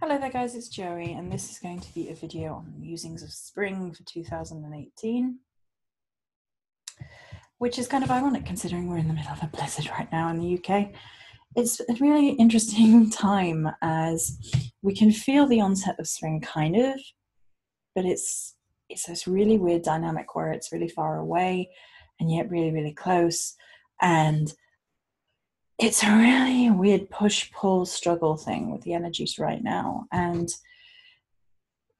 Hello there guys, it's Joey and this is going to be a video on musings of spring for 2018, which is kind of ironic considering we're in the middle of a blizzard right now in the UK. It's a really interesting time as we can feel the onset of spring kind of, but it's this really weird dynamic where it's really far away and yet really, really close. And it's a really weird push-pull struggle thing with the energies right now. And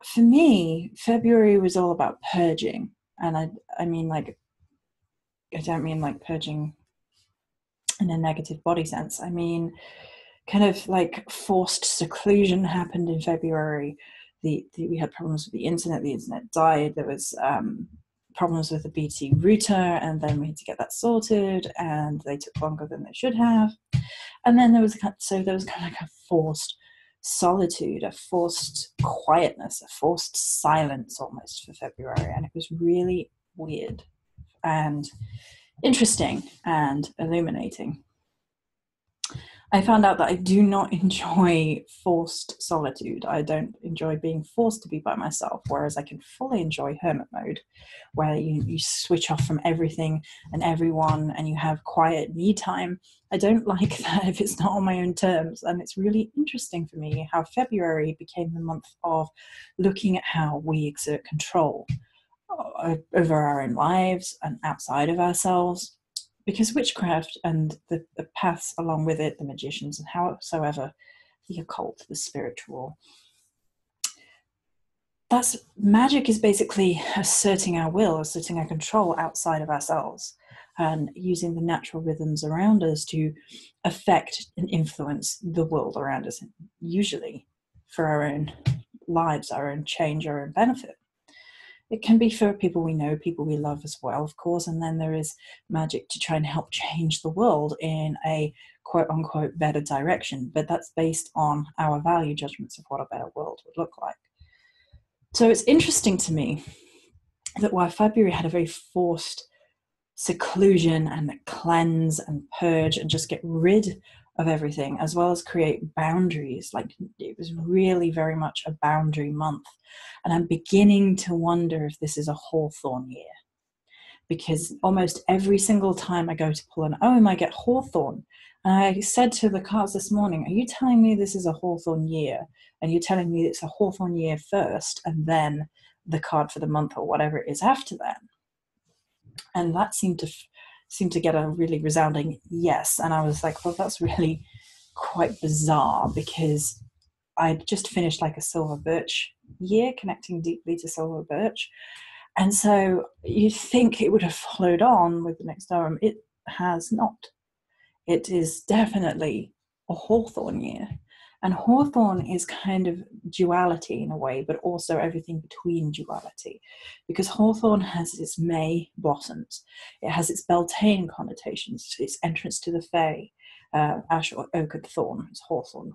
for me, February was all about purging. And I mean, like, I don't mean like purging in a negative body sense. I mean, kind of like forced seclusion happened in February. We had problems with the internet died. There was problems with the BT router, and then we had to get that sorted, and they took longer than they should have. And then there was kind of like a forced solitude, a forced quietness, a forced silence almost for February, and it was really weird and interesting and illuminating. I found out that I do not enjoy forced solitude. I don't enjoy being forced to be by myself, whereas I can fully enjoy hermit mode, where you switch off from everything and everyone and you have quiet me time. I don't like that if it's not on my own terms. And it's really interesting for me how February became the month of looking at how we exert control over our own lives and outside of ourselves. Because witchcraft and the paths along with it, the magicians and howsoever, the occult, the spiritual, that's magic is basically asserting our will, asserting our control outside of ourselves and using the natural rhythms around us to affect and influence the world around us, usually for our own lives, our own change, our own benefit. It can be for people we know, people we love as well, of course, and then there is magic to try and help change the world in a quote-unquote better direction, but that's based on our value judgments of what a better world would look like. So it's interesting to me that while February had a very forced seclusion and cleanse and purge and just get rid of everything, as well as create boundaries. Like, it was really very much a boundary month. And I'm beginning to wonder if this is a hawthorn year, because almost every single time I go to pull an OM, I get hawthorn. And I said to the cards this morning, are you telling me this is a hawthorn year? And you're telling me it's a hawthorn year first, and then the card for the month or whatever it is after that. And that seemed to get a really resounding yes. And I was like, well, that's really quite bizarre, because I'd just finished like a silver birch year, connecting deeply to silver birch. And so you'd think it would have followed on with the next Durham. It has not. It is definitely a hawthorn year. And hawthorn is kind of duality in a way, but also everything between duality. Because hawthorn has its May blossoms. It has its Beltane connotations, its entrance to the Fae, ash or ochre thorn, it's hawthorn.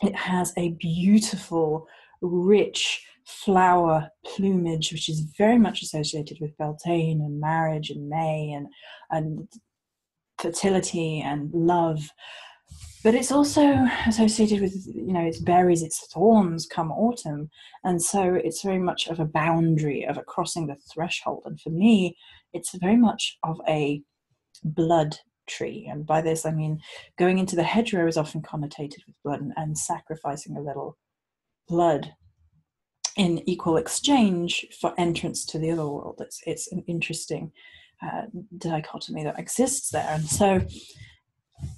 It has a beautiful, rich flower plumage, which is very much associated with Beltane and marriage and May and fertility and love. But it's also associated with, its berries, its thorns come autumn. And so it's very much of a boundary, of a crossing the threshold. And for me, it's very much of a blood tree. And by this, I mean, going into the hedgerow is often connotated with blood and sacrificing a little blood in equal exchange for entrance to the other world. It's an interesting dichotomy that exists there. And so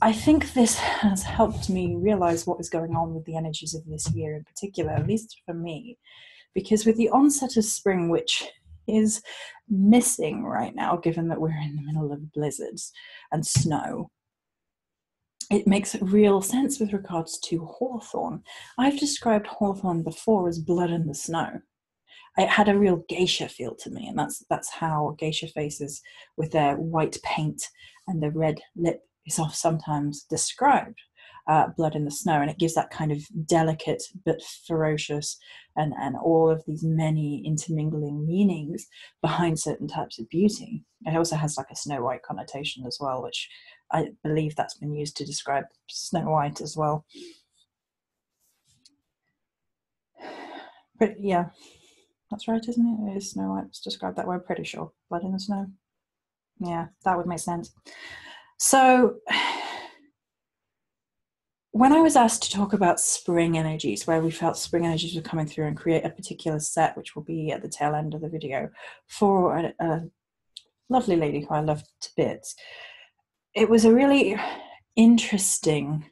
I think this has helped me realize what is going on with the energies of this year in particular, at least for me, because with the onset of spring, which is missing right now, given that we're in the middle of blizzards and snow, it makes real sense with regards to hawthorn. I've described hawthorn before as blood in the snow. It had a real geisha feel to me, and that's how geisha faces with their white paint and the red lip is sometimes described, blood in the snow, and it gives that kind of delicate but ferocious and all of these many intermingling meanings behind certain types of beauty. It also has like a Snow White connotation as well, which I believe that's been used to describe Snow White as well. Yeah, that's right, isn't it? It is Snow White. It's described that way, I'm pretty sure. Blood in the Snow. Yeah, that would make sense. So when I was asked to talk about spring energies, where we felt spring energies were coming through, and create a particular set, which will be at the tail end of the video, for a lovely lady who I love to bits, it was a really interesting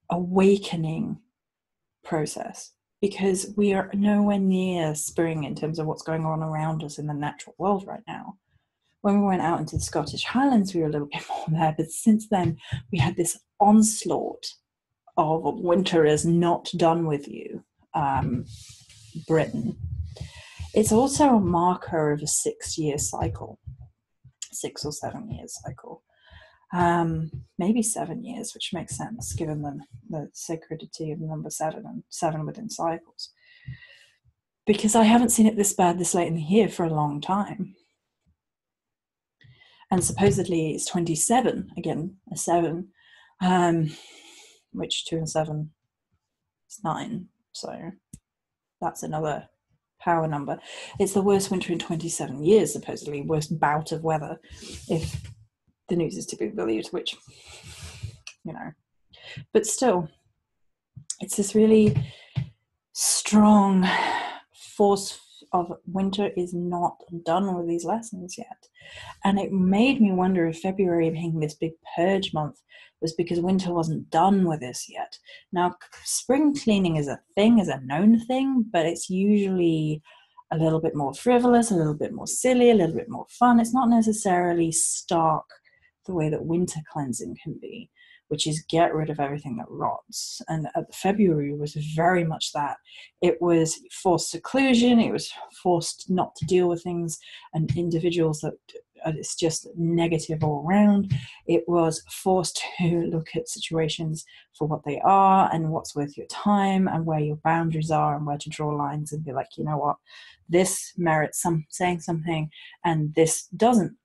awakening process, because we are nowhere near spring in terms of what's going on around us in the natural world right now. When we went out into the Scottish Highlands, we were a little bit more there, but since then we had this onslaught of winter is not done with you, Britain. It's also a marker of a 6-year cycle, 6 or 7 years cycle, maybe 7 years, which makes sense given the sacredity of the number 7 and 7 within cycles. Because I haven't seen it this bad this late in the year for a long time. And supposedly it's 27, again, a 7, which 2 and 7 is 9. So that's another power number. It's the worst winter in 27 years, supposedly, worst bout of weather, if the news is to be believed, which, but still, it's this really strong force of winter is not done with these lessons yet. And it made me wonder if February being this big purge month was because winter wasn't done with this yet. Now, spring cleaning is a thing, is a known thing, but it's usually a little bit more frivolous, a little bit more silly, a little bit more fun. It's not necessarily stark the way that winter cleansing can be, which is get rid of everything that rots. And February was very much that. It was forced seclusion, it was forced not to deal with things and individuals that it's just negative all around. It was forced to look at situations for what they are and what's worth your time and where your boundaries are and where to draw lines and be like, you know what, this merits saying something and this doesn't.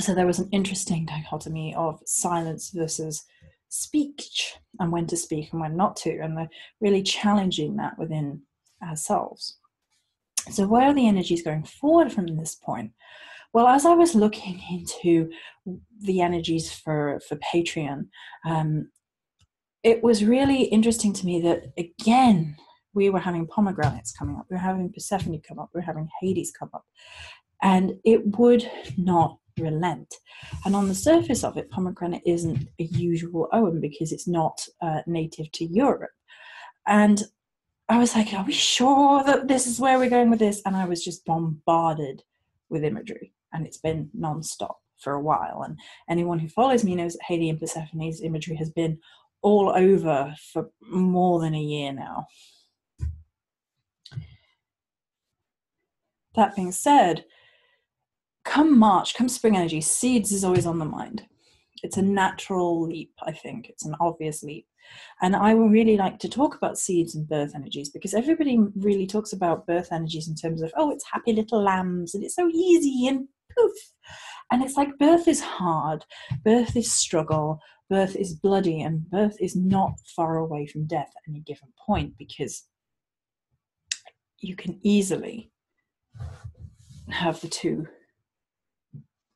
So there was an interesting dichotomy of silence versus speech, and when to speak and when not to, and they're really challenging that within ourselves. So where are the energies going forward from this point? Well, as I was looking into the energies for Patreon, it was really interesting to me that, again, we were having pomegranates coming up, we were having Persephone come up, we were having Hades come up, and it would not relent. And on the surface of it, pomegranate isn't a usual omen because it's not native to Europe. And I was like, are we sure that this is where we're going with this? And I was just bombarded with imagery, and it's been non-stop for a while. And anyone who follows me knows that Hades and Persephone's imagery has been all over for more than a year now. That being said, come March, come spring energy, seeds is always on the mind. It's a natural leap, I think. It's an obvious leap. And I would really like to talk about seeds and birth energies, because everybody really talks about birth energies in terms of, oh, it's happy little lambs and it's so easy and poof. And it's like, birth is hard, birth is struggle, birth is bloody, and birth is not far away from death at any given point, because you can easily have the two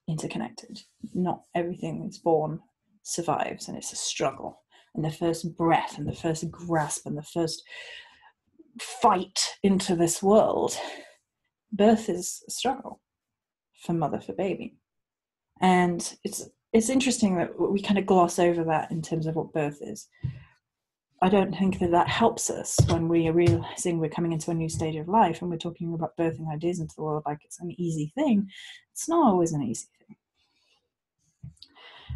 interconnected. Not everything that's born survives, and it's a struggle. And the first breath and the first grasp and the first fight into this world, birth is a struggle for mother, for baby. And it's interesting that we kind of gloss over that in terms of what birth is. I don't think that helps us when we are realizing we're coming into a new stage of life and we're talking about birthing ideas into the world like it's an easy thing. It's not always an easy thing.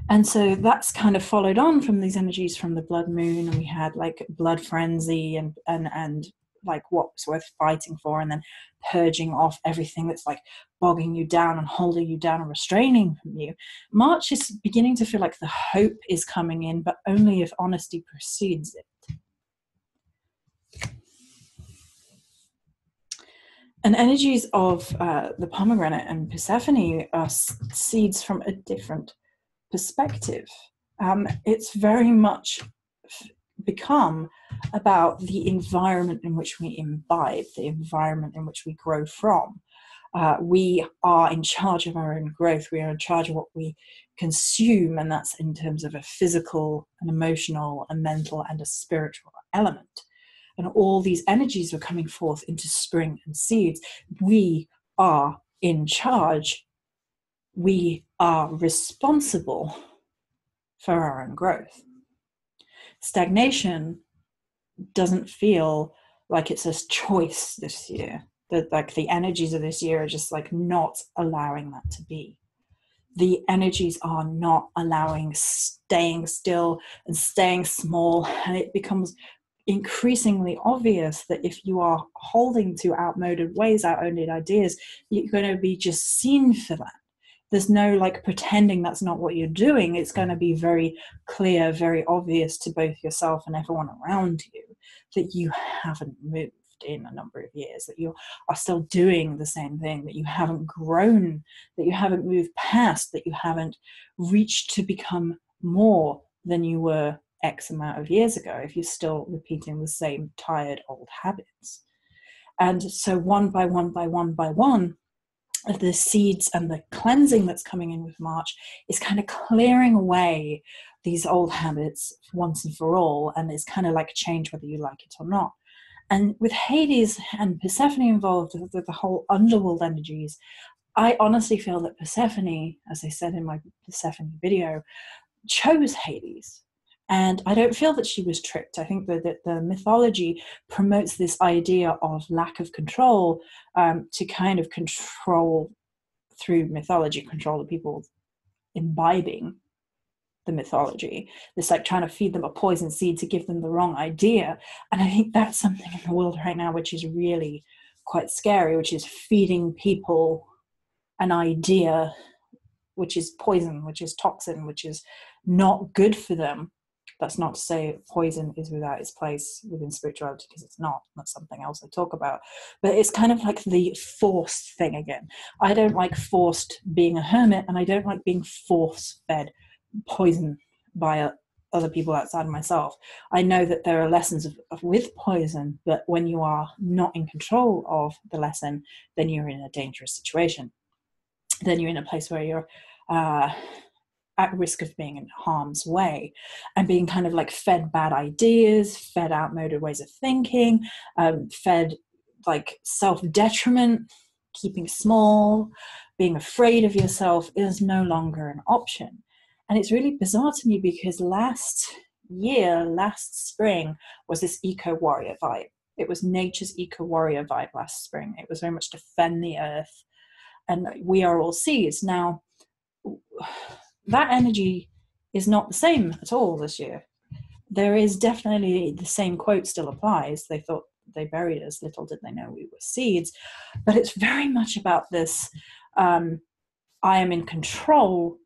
And so that's kind of followed on from these energies from the blood moon, and we had like blood frenzy and like what's worth fighting for, and then purging off everything that's like bogging you down and holding you down and restraining from you. March is beginning to feel like the hope is coming in, but only if honesty precedes it. And energies of the pomegranate and Persephone are seeds from a different perspective. It's very much become about the environment in which we imbibe, the environment in which we grow from. We are in charge of our own growth. We are in charge of what we consume, and that's in terms of a physical, an emotional, a mental, and a spiritual element. And all these energies are coming forth into spring and seeds. We are in charge. We are responsible for our own growth. Stagnation doesn't feel like it's a choice this year. That like the energies of this year are just like not allowing that to be. The energies are not allowing staying still and staying small, and it becomes increasingly obvious that if you are holding to outmoded ways, outmoded ideas, you're going to be just seen for that. There's no like pretending that's not what you're doing. It's going to be very clear, very obvious to both yourself and everyone around you that you haven't moved in a number of years, that you are still doing the same thing, that you haven't grown, that you haven't moved past, that you haven't reached to become more than you were X amount of years ago if you're still repeating the same tired old habits. And so one by one by one by one, the seeds and the cleansing that's coming in with March is kind of clearing away these old habits once and for all, and it's kind of like change whether you like it or not. And with Hades and Persephone involved, with the whole underworld energies, I honestly feel that Persephone, as I said in my Persephone video, chose Hades. And I don't feel that she was tricked. I think that the mythology promotes this idea of lack of control, to kind of control through mythology, control the people imbibing the mythology. It's like trying to feed them a poison seed to give them the wrong idea. And I think that's something in the world right now which is really quite scary, which is feeding people an idea which is poison, which is toxin, which is not good for them. That's not to say poison is without its place within spirituality, because it's not. That's something else I talk about. But it's kind of like the forced thing again. I don't like forced being a hermit, and I don't like being force-fed poison by other people outside of myself. I know that there are lessons with poison, but when you are not in control of the lesson, then you're in a dangerous situation. Then you're in a place where you're at risk of being in harm's way and being kind of like fed bad ideas, fed outmoded ways of thinking, fed like self-detriment, keeping small, being afraid of yourself is no longer an option. And it's really bizarre to me because last spring was this eco-warrior vibe. It was nature's eco-warrior vibe last spring. It was very much defend the earth, and we are all seeds. Now, that energy is not the same at all this year. There is definitely the same quote still applies. They thought they buried us, little did they know we were seeds. But it's very much about this I am in control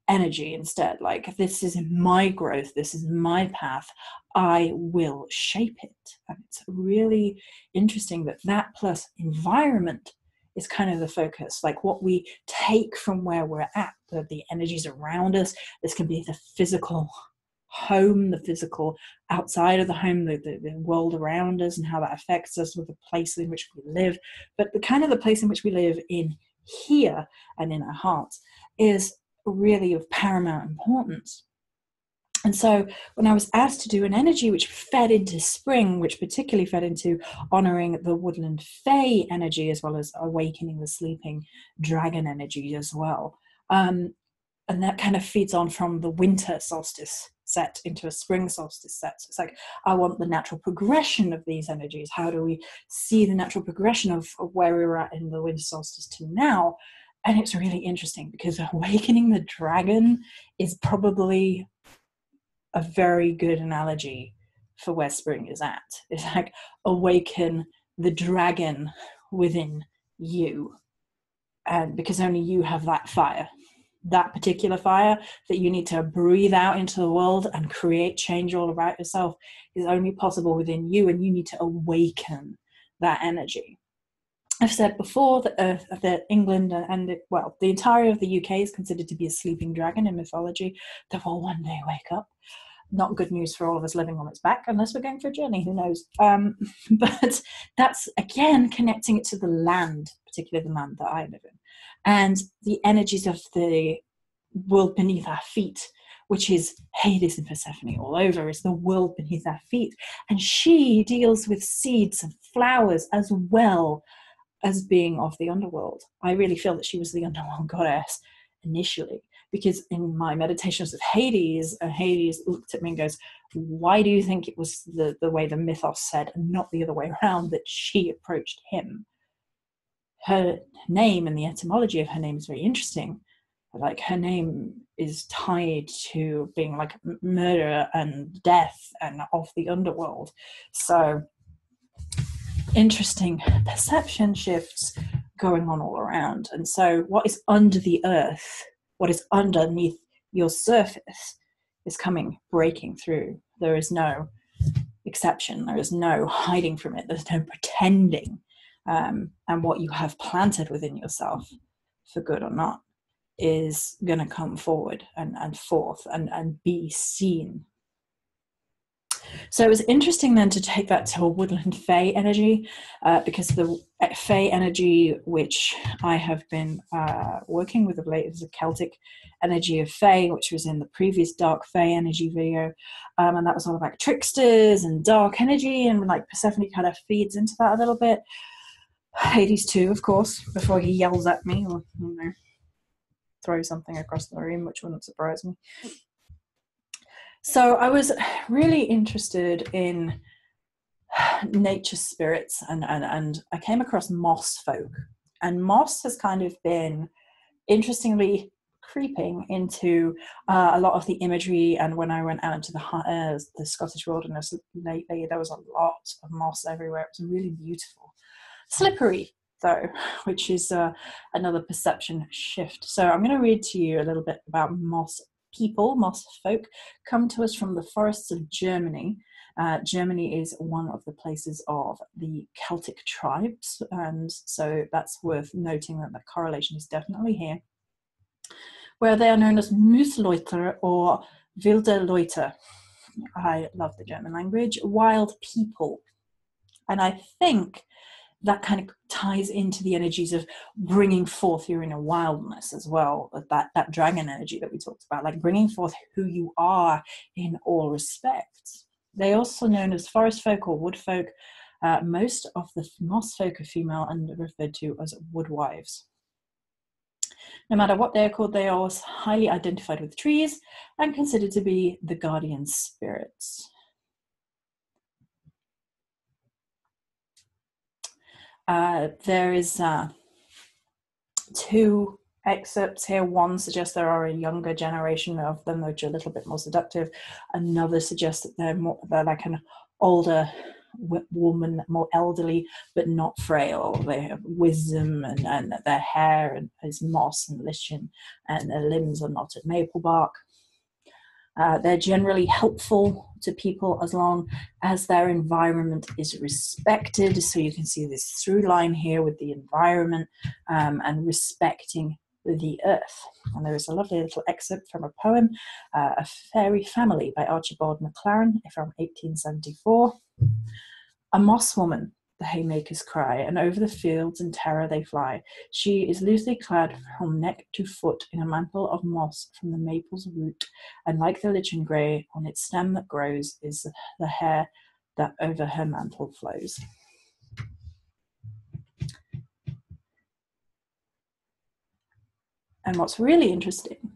energy instead. Like, this is my growth, this is my path, I will shape it. And it's really interesting that plus environment is kind of the focus, like what we take from where we're at, the energies around us. This can be the physical home, the physical outside of the home, the world around us and how that affects us with the place in which we live. But the kind of the place in which we live in here and in our hearts is really of paramount importance. And so when I was asked to do an energy which fed into spring, which particularly fed into honoring the Woodland Fae energy, as well as awakening the sleeping dragon energy as well. And that kind of feeds on from the winter solstice set into a spring solstice set. So it's like, I want the natural progression of these energies. How do we see the natural progression of where we were at in the winter solstice to now? And it's really interesting because awakening the dragon is probably a very good analogy for where spring is at. It's like, awaken the dragon within you. And because only you have that fire, that particular fire that you need to breathe out into the world and create change all about yourself, is only possible within you, and you need to awaken that energy. I've said before that England and the entirety of the UK is considered to be a sleeping dragon in mythology that will one day wake up. Not good news for all of us living on its back, unless we're going for a journey, who knows. But that's, again, connecting it to the land, particularly the land that I live in, and the energies of the world beneath our feet, which is Hades and Persephone all over, is the world beneath our feet. And she deals with seeds and flowers as well as being of the underworld. I really feel that she was the underworld goddess initially, because in my meditations of Hades, Hades looked at me and goes, why do you think it was the way the mythos said, and not the other way around, that she approached him? Her name and the etymology of her name is very interesting. Like, her name is tied to being like murder and death and of the underworld. So interesting perception shifts going on all around. And so what is under the earth, what is underneath your surface, is breaking through. There is no exception. There is no hiding from it. There's no pretending. And what you have planted within yourself, for good or not, is going to come forward and forth and be seen. So it was interesting then to take that to a woodland fae energy, because the fae energy which I have been working with of late is the Celtic energy of fae, which was in the previous dark fae energy video, and that was all about tricksters and dark energy, and like Persephone kind of feeds into that a little bit. Hades too, of course, before he yells at me or throw something across the room, which wouldn't surprise me. So I was really interested in nature spirits, and I came across moss folk, and moss has kind of been interestingly creeping into a lot of the imagery. And when I went out into the Scottish wilderness lately, there was a lot of moss everywhere. It was really beautiful, slippery though, which is another perception shift. So I'm going to read to you a little bit about moss people. Moss folk come to us from the forests of Germany. Germany is one of the places of the Celtic tribes, and so that's worth noting that the correlation is definitely here, where they are known as Moosleute or Wilde Leute. I love the German language. Wild people. And I think that kind of ties into the energies of bringing forth your inner wildness as well, that dragon energy that we talked about, like bringing forth who you are in all respects. They're also known as forest folk or wood folk. Most of the moss folk are female and referred to as woodwives. No matter what they are called, they are highly identified with trees and considered to be the guardian spirits. There is two excerpts here. One suggests there are a younger generation of them, which are a little bit more seductive. Another suggests that they're like an older woman, more elderly, but not frail. They have wisdom, and their hair is moss and lichen, and their limbs are knotted maple bark. They're generally helpful to people as long as their environment is respected. So you can see this through line here with the environment and respecting the earth. And there is a lovely little excerpt from a poem, A Fairy Family by Archibald MacLaren from 1874. A moss woman, the haymakers cry, and over the fields in terror they fly. She is loosely clad from neck to foot in a mantle of moss from the maple's root, and like the lichen grey on its stem that grows is the hair that over her mantle flows. And what's really interesting,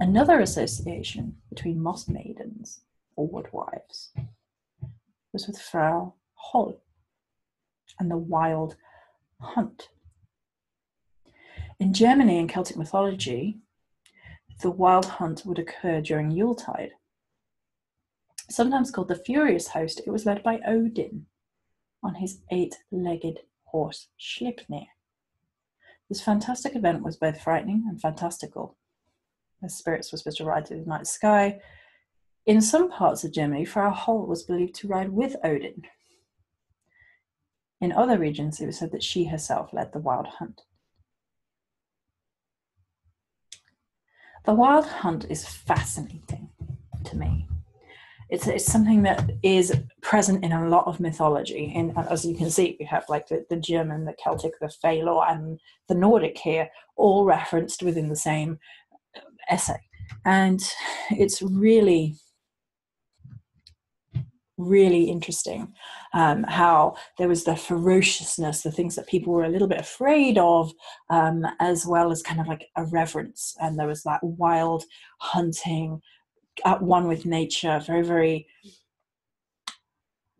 another association between moss maidens or woodwives was with Frau Holl and the wild hunt. In Germany and Celtic mythology, the wild hunt would occur during Yuletide. Sometimes called the Furious Host, it was led by Odin on his 8-legged horse Sleipnir. This fantastic event was both frightening and fantastical. The spirits were supposed to ride through the night sky. In some parts of Germany, Frau Holl was believed to ride with Odin. In other regions, it was said that she herself led the wild hunt. The wild hunt is fascinating to me. It's something that is present in a lot of mythology. And as you can see, we have like the German, the Celtic, the Fey lore, and the Nordic here, all referenced within the same essay. And it's really, really interesting how there was the ferociousness, the things that people were a little bit afraid of, as well as kind of like a reverence. And there was that wild hunting, at one with nature, very, very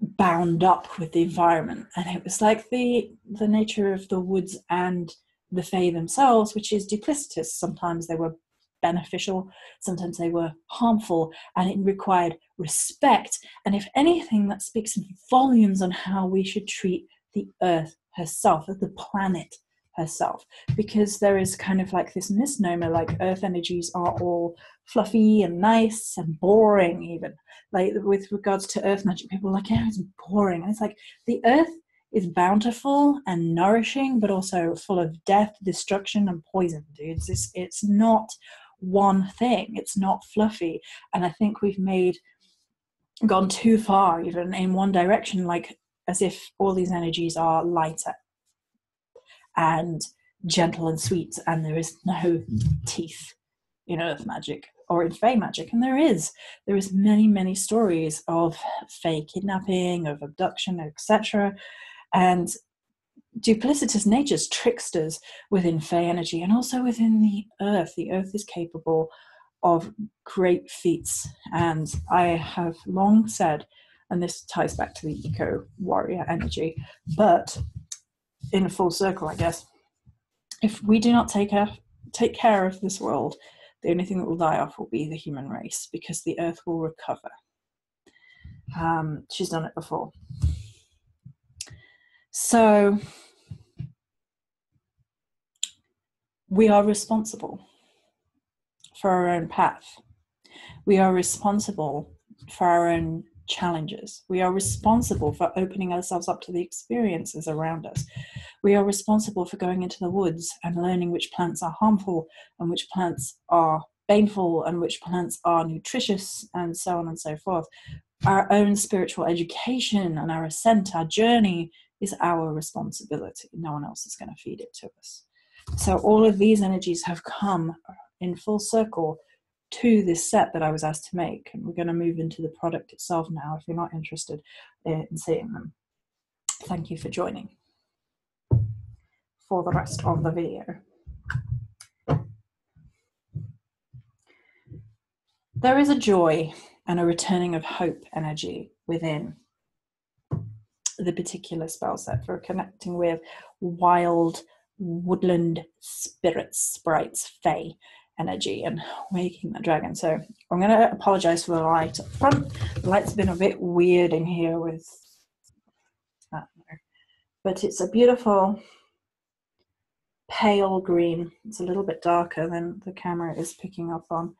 bound up with the environment. And it was like the nature of the woods and the Fae themselves, which is duplicitous. Sometimes they were beneficial, sometimes they were harmful, and it required respect. And if anything, that speaks volumes on how we should treat the earth herself, the planet herself, because there is kind of like this misnomer, like earth energies are all fluffy and nice and boring. Even like with regards to earth magic, people are like, yeah, it's boring. And it's like, the earth is bountiful and nourishing, but also full of death, destruction, and poison, dudes. It's not one thing. It's not fluffy. And I think we've gone too far even in one direction, like as if all these energies are lighter and gentle and sweet, and there is no teeth in earth magic or in Fey magic. And there is many, many stories of Fey kidnapping, of abduction, etc. And duplicitous natures, tricksters within Fey energy, and also within the earth. The earth is capable of great feats. And I have long said, and this ties back to the eco warrior energy, but in a full circle, I guess, if we do not take care of this world, the only thing that will die off will be the human race, because the earth will recover. She's done it before. So we are responsible for our own path. We are responsible for our own challenges. We are responsible for opening ourselves up to the experiences around us. We are responsible for going into the woods and learning which plants are harmful and which plants are baneful and which plants are nutritious, and so on and so forth. Our own spiritual education and our ascent, our journey, is our responsibility. No one else is going to feed it to us. So all of these energies have come in full circle to this set that I was asked to make, and we're going to move into the product itself now. If you're not interested in seeing them, thank you for joining for the rest of the video. There is a joy and a returning of hope energy within the particular spell set for connecting with wild woodland spirits, sprites, fae energy, and waking the dragon. So I'm going to apologize for the light up front. The light's been a bit weird in here with that, but it's a beautiful pale green. It's a little bit darker than the camera is picking up on.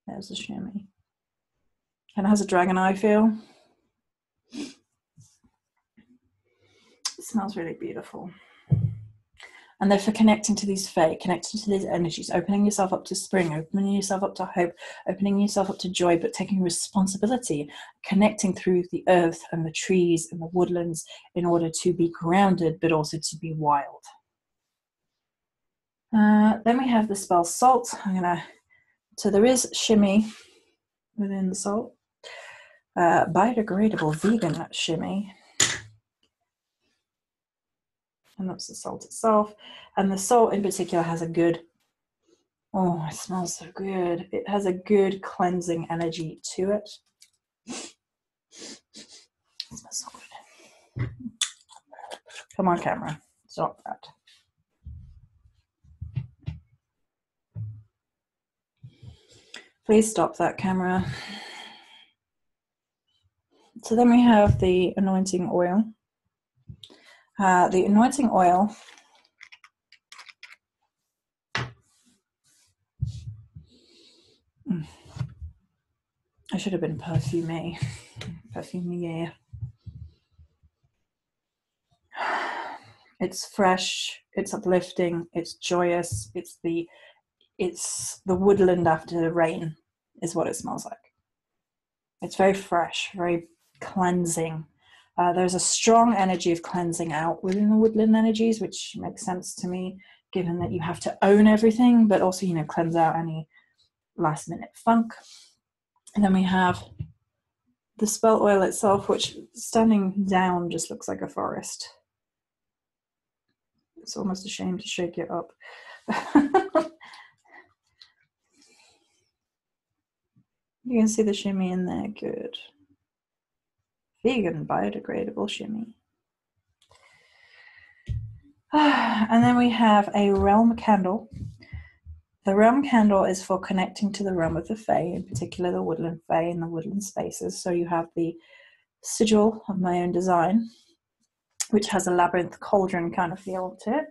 There's a shimmy, and it has a dragon eye feel. It smells really beautiful. And therefore connecting to these fae, connecting to these energies, opening yourself up to spring, opening yourself up to hope, opening yourself up to joy, but taking responsibility, connecting through the earth and the trees and the woodlands in order to be grounded, but also to be wild. Then we have the spell Salt. So there is shimmy within the salt. Biodegradable vegan shimmy. And that's the salt itself. And the salt in particular has a good, oh, it smells so good. It has a good cleansing energy to it. It smells so good. Come on, camera. Stop that. Please stop that, camera. So then we have the anointing oil. The anointing oil I should have been perfumier. It's fresh, it's uplifting, it's joyous, it's the it's the woodland after the rain is what it smells like. It's very fresh, very cleansing. There's a strong energy of cleansing out within the woodland energies, which makes sense to me, given that you have to own everything, but also, you know, cleanse out any last minute funk. And then we have the spelt oil itself, which standing down just looks like a forest. It's almost a shame to shake it up. You can see the shimmy in there, good. Vegan biodegradable shimmy. And then we have a realm candle. The realm candle is for connecting to the realm of the Fae, in particular the woodland Fae and the woodland spaces. So you have the sigil of my own design, which has a labyrinth cauldron kind of feel to it.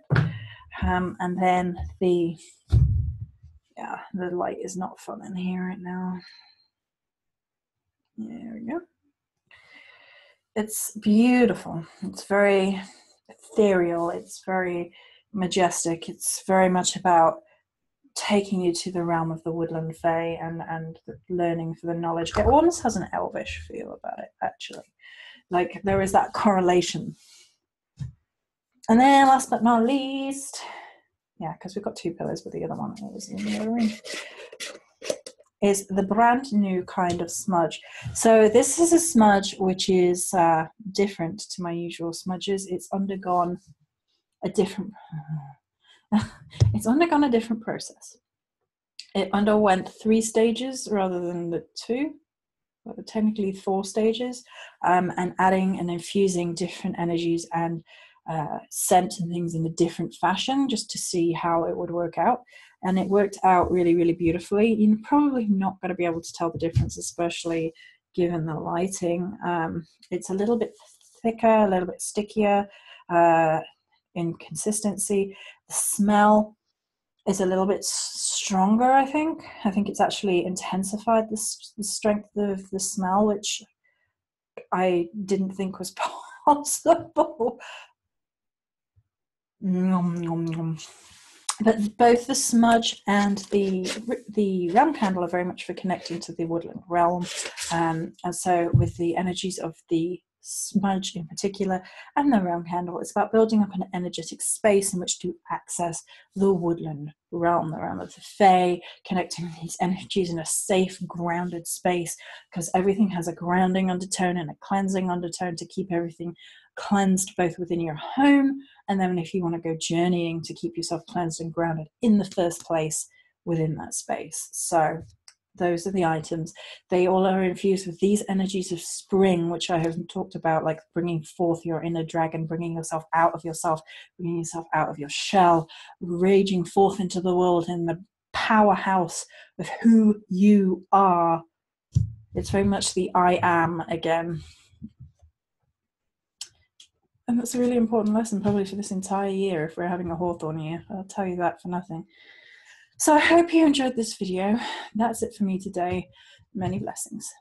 And then the light is not fun in here right now. There we go. It's beautiful. It's very ethereal. It's very majestic. It's very much about taking you to the realm of the woodland Fae and learning for the knowledge. It almost has an elvish feel about it, actually. Like there is that correlation. And then last but not least, yeah, because we've got two pillars, but the other one is in the other room, is the brand new kind of smudge. So this is a smudge which is different to my usual smudges. It's undergone a different process. It underwent 3 stages rather than the 2, but technically 4 stages, and adding and infusing different energies and scent and things in a different fashion just to see how it would work out. And it worked out really, really beautifully. You're probably not going to be able to tell the difference, especially given the lighting. It's a little bit thicker, a little bit stickier in consistency. The smell is a little bit stronger, I think. I think it's actually intensified the strength of the smell, which I didn't think was possible. Nom, nom, nom. But both the smudge and the realm candle are very much for connecting to the woodland realm. And so with the energies of the smudge in particular and the realm candle, it's about building up an energetic space in which to access the woodland realm, the realm of the Fae, connecting with these energies in a safe, grounded space, because everything has a grounding undertone and a cleansing undertone to keep everything cleansed both within your home, and then if you want to go journeying to keep yourself cleansed and grounded in the first place within that space. So those are the items. They all are infused with these energies of spring, which I have talked about, like bringing forth your inner dragon, bringing yourself out of yourself, bringing yourself out of your shell, raging forth into the world in the powerhouse of who you are. It's very much the I am again. And that's a really important lesson probably for this entire year if we're having a Hawthorn year. I'll tell you that for nothing. So I hope you enjoyed this video. That's it for me today. Many blessings.